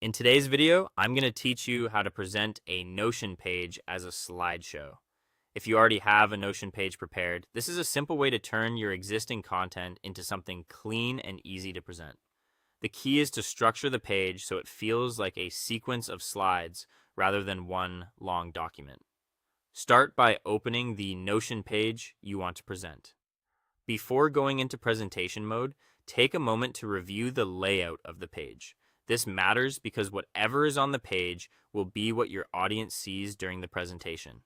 In today's video, I'm going to teach you how to present a Notion page as a slideshow. If you already have a Notion page prepared, this is a simple way to turn your existing content into something clean and easy to present. The key is to structure the page so it feels like a sequence of slides rather than one long document. Start by opening the Notion page you want to present. Before going into presentation mode, take a moment to review the layout of the page. This matters because whatever is on the page will be what your audience sees during the presentation.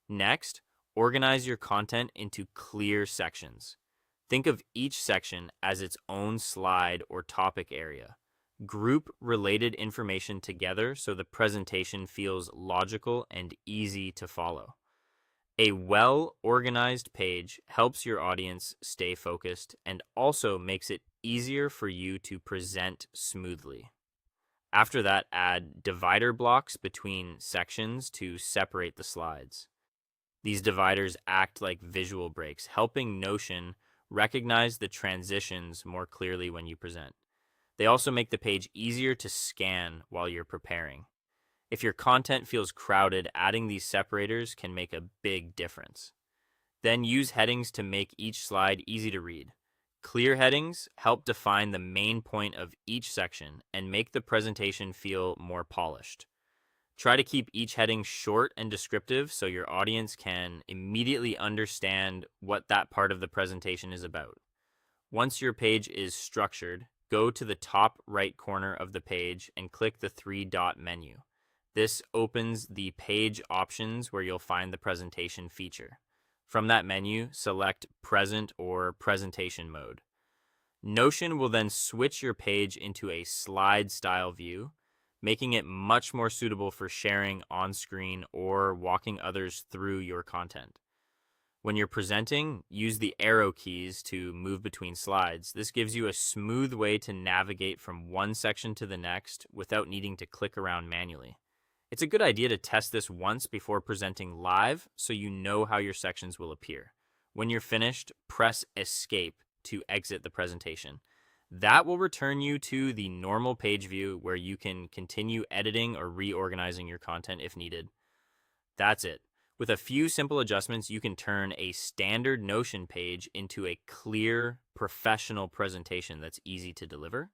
Next, organize your content into clear sections. Think of each section as its own slide or topic area. Group related information together so the presentation feels logical and easy to follow. A well-organized page helps your audience stay focused and also makes it easier for you to present smoothly. After that, add divider blocks between sections to separate the slides. These dividers act like visual breaks, helping Notion recognize the transitions more clearly when you present. They also make the page easier to scan while you're preparing. If your content feels crowded, adding these separators can make a big difference. Then use headings to make each slide easy to read. Clear headings help define the main point of each section and make the presentation feel more polished. Try to keep each heading short and descriptive so your audience can immediately understand what that part of the presentation is about. Once your page is structured, go to the top right corner of the page and click the three-dot menu. This opens the page options where you'll find the presentation feature. From that menu, select Present or Presentation mode. Notion will then switch your page into a slide style view, making it much more suitable for sharing on screen or walking others through your content. When you're presenting, use the arrow keys to move between slides. This gives you a smooth way to navigate from one section to the next without needing to click around manually. It's a good idea to test this once before presenting live so you know how your sections will appear. When you're finished, press Escape to exit the presentation. That will return you to the normal page view where you can continue editing or reorganizing your content if needed. That's it. With a few simple adjustments, you can turn a standard Notion page into a clear, professional presentation that's easy to deliver.